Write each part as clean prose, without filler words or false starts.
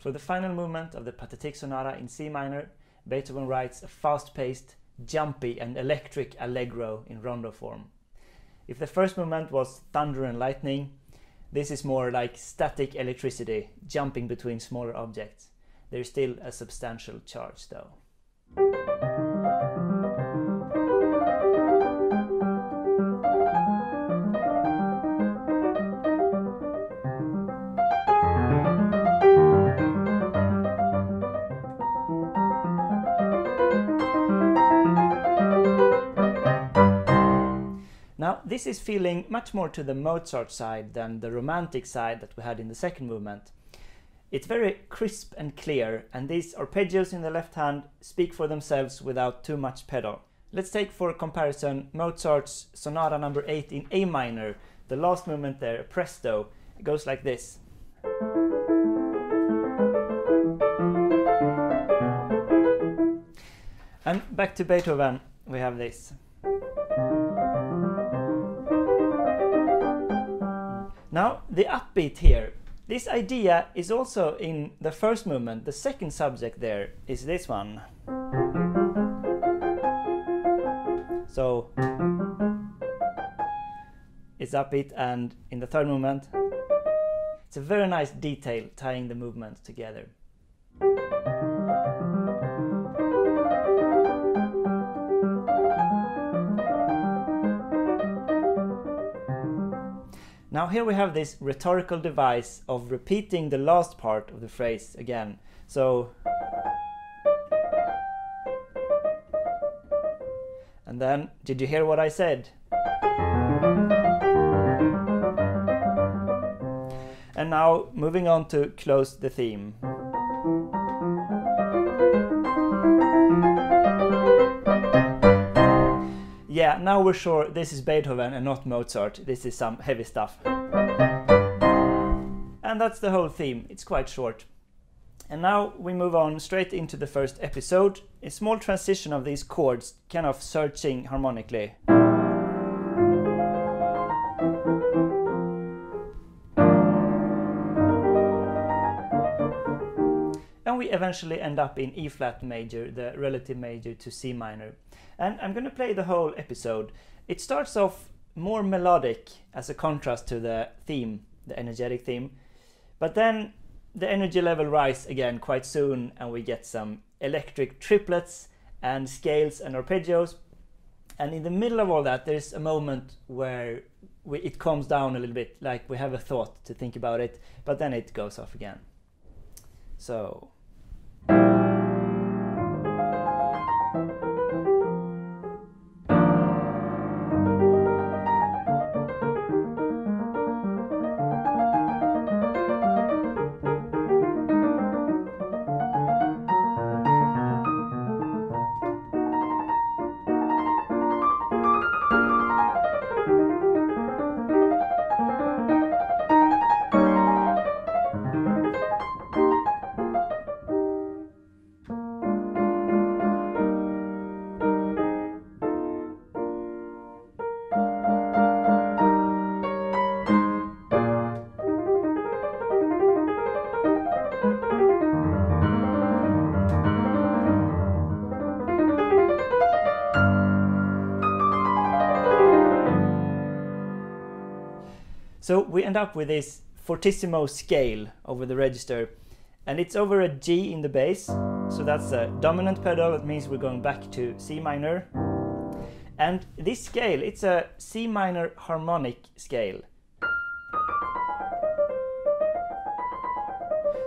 For the final movement of the Pathetique sonata in C minor, Beethoven writes a fast-paced, jumpy and electric Allegro in rondo form. If the first movement was thunder and lightning, this is more like static electricity jumping between smaller objects. There is still a substantial charge though. Now, this is feeling much more to the Mozart side than the romantic side that we had in the second movement. It's very crisp and clear, and these arpeggios in the left hand speak for themselves without too much pedal. Let's take for comparison Mozart's Sonata number 8 in A minor. The last movement there, a presto, it goes like this. And back to Beethoven, we have this. Now, the upbeat here, this idea is also in the first movement. The second subject there is this one. So, it's upbeat, and in the third movement, it's a very nice detail tying the movements together. Now here we have this rhetorical device of repeating the last part of the phrase again. So, and then, did you hear what I said? And now moving on to close the theme. Yeah, now we're sure this is Beethoven and not Mozart. This is some heavy stuff. And that's the whole theme. It's quite short. And now we move on straight into the first episode. A small transition of these chords, kind of searching harmonically. And we eventually end up in E flat major, the relative major to C minor. And I'm going to play the whole episode. It starts off more melodic as a contrast to the theme, the energetic theme. But then the energy level rises again quite soon, and we get some electric triplets and scales and arpeggios. And in the middle of all that, there's a moment where it calms down a little bit, like we have a thought to think about it, but then it goes off again. So... So we end up with this fortissimo scale over the register, and it's over a G in the bass, so that's a dominant pedal. That means we're going back to C minor. And this scale, it's a C minor harmonic scale.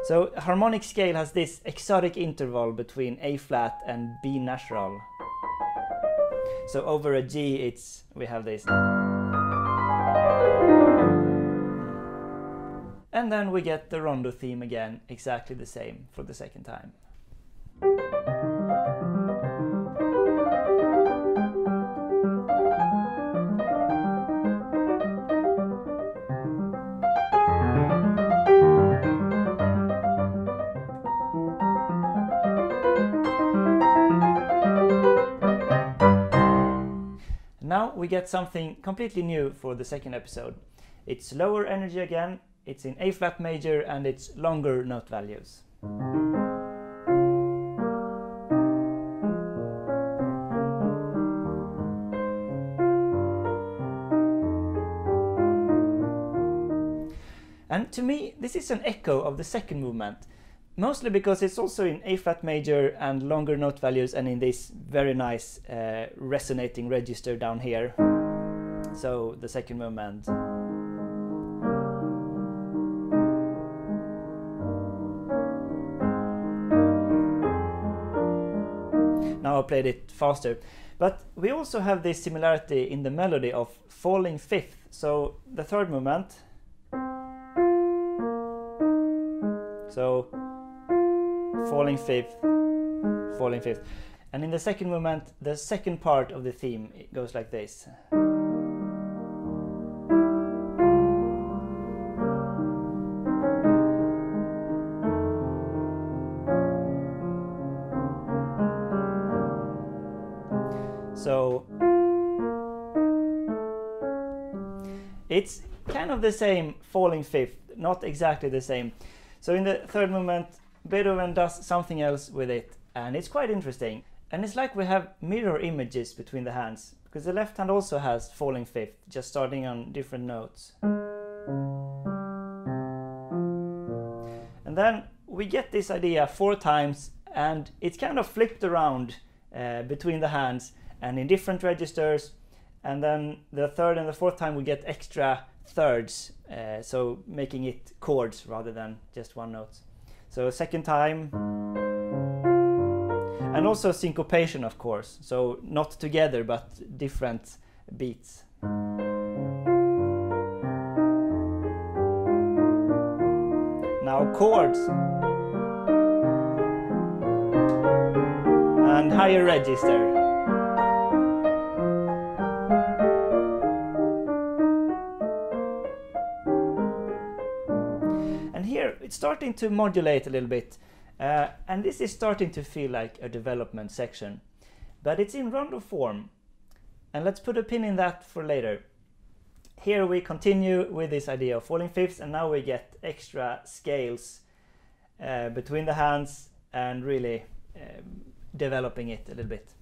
So a harmonic scale has this exotic interval between A flat and B natural. So over a G, we have this. And then we get the rondo theme again, exactly the same for the second time. Now we get something completely new for the second episode. It's lower energy again. it's in A flat major and it's longer note values. And to me, this is an echo of the second movement, mostly because it's also in A flat major and longer note values and in this very nice resonating register down here. So the second movement. Now I played it faster. But we also have this similarity in the melody of falling fifth. So the third movement. So falling fifth, falling fifth. And in the second movement, the second part of the theme, it goes like this. So it's kind of the same falling fifth, not exactly the same. So in the third movement, Beethoven does something else with it, and it's quite interesting. And it's like we have mirror images between the hands, because the left hand also has falling fifth, just starting on different notes. And then we get this idea 4 times, and it's kind of flipped around between the hands and in different registers. And then the third and the fourth time we get extra thirds, so making it chords rather than just one note. So second time, and also syncopation, of course, so not together but different beats. Now chords and higher register. It's starting to modulate a little bit, and this is starting to feel like a development section, but it's in rondo form, and let's put a pin in that for later. Here we continue with this idea of falling fifths, and now we get extra scales between the hands and really developing it a little bit.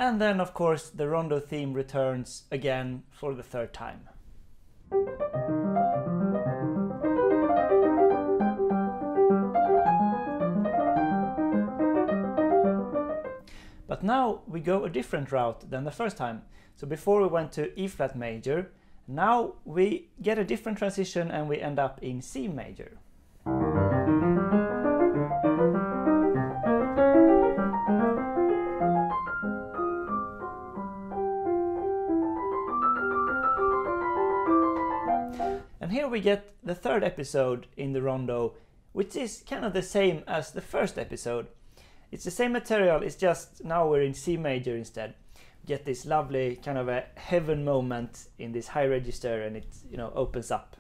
And then, of course, the rondo theme returns again for the third time. But now we go a different route than the first time. So before we went to E flat major, now we get a different transition and we end up in C major. And here we get the third episode in the rondo, which is kind of the same as the first episode. It's the same material, it's just now we're in C major instead. We get this lovely kind of a heaven moment in this high register, and it, opens up.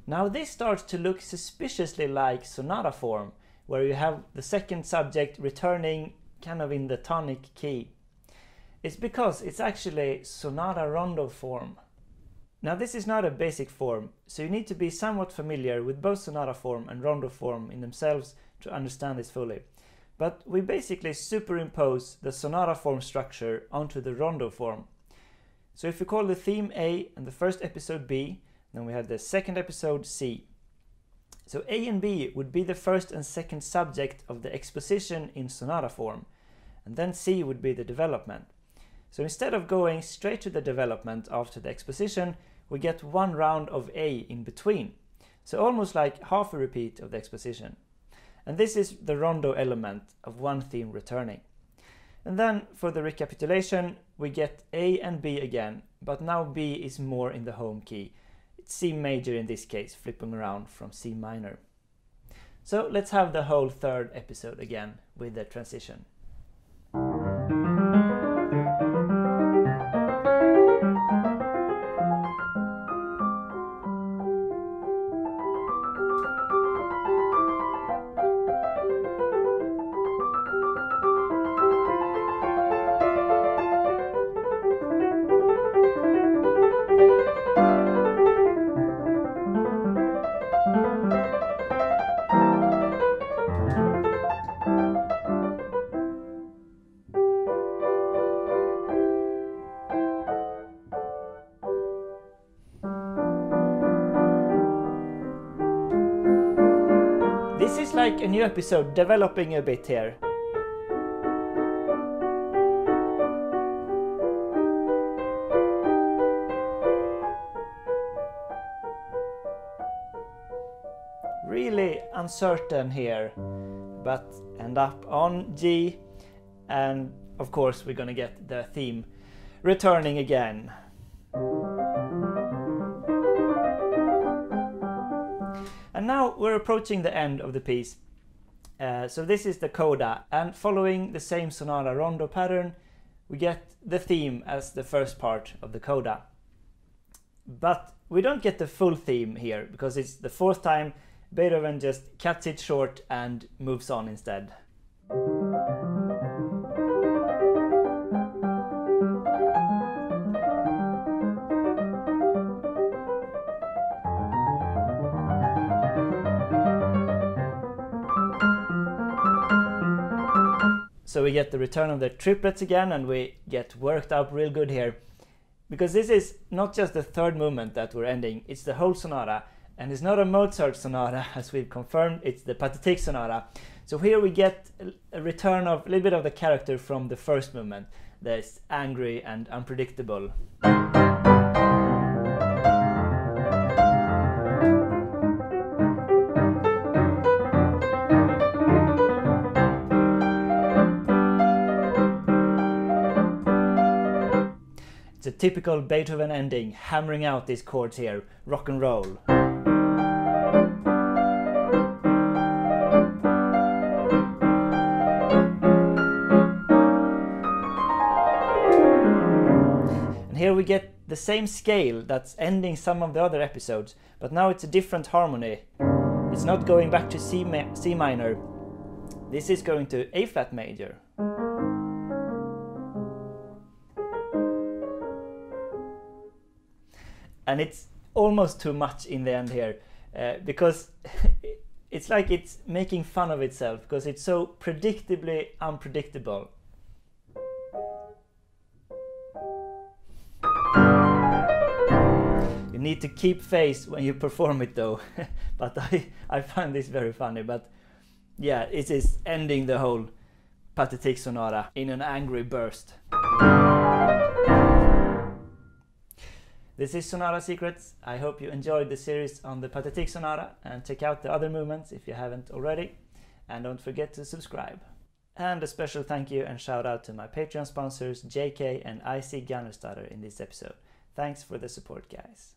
Now this starts to look suspiciously like sonata form, where you have the second subject returning kind of in the tonic key. It's because it's actually Sonata-Rondo form. Now this is not a basic form, so you need to be somewhat familiar with both sonata form and rondo form in themselves to understand this fully. But we basically superimpose the sonata form structure onto the rondo form. So if we call the theme A and the first episode B, then we have the second episode C. So A and B would be the first and second subject of the exposition in sonata form, and then C would be the development. So instead of going straight to the development after the exposition, we get one round of A in between. So almost like half a repeat of the exposition. And this is the rondo element of one theme returning. And then for the recapitulation, we get A and B again, but now B is more in the home key. It's C major in this case, flipping around from C minor. So let's have the whole third episode again with the transition. This is like a new episode developing a bit here. Really uncertain here, but end up on G, and of course we're gonna get the theme returning again. And now we're approaching the end of the piece. So this is the coda, and following the same Sonata-Rondo pattern, we get the theme as the first part of the coda. But we don't get the full theme here, because it's the fourth time. Beethoven just cuts it short and moves on instead. So we get the return of the triplets again, and we get worked up real good here. Because this is not just the third movement that we're ending, it's the whole sonata. And it's not a Mozart sonata, as we've confirmed, it's the Pathétique sonata. So here we get a return of a little bit of the character from the first movement. That's angry and unpredictable. It's a typical Beethoven ending, hammering out these chords here, rock and roll. And here we get the same scale that's ending some of the other episodes, but now it's a different harmony. It's not going back to C minor. This is going to A flat major. And it's almost too much in the end here, because it's like it's making fun of itself, because it's so predictably unpredictable. You need to keep face when you perform it though, but I find this very funny. But yeah, it is ending the whole Pathétique sonata in an angry burst. This is Sonata Secrets. I hope you enjoyed the series on the Pathétique sonata, and check out the other movements if you haven't already. And don't forget to subscribe. And a special thank you and shout out to my Patreon sponsors JK and IC Gunnerstatter in this episode. Thanks for the support, guys.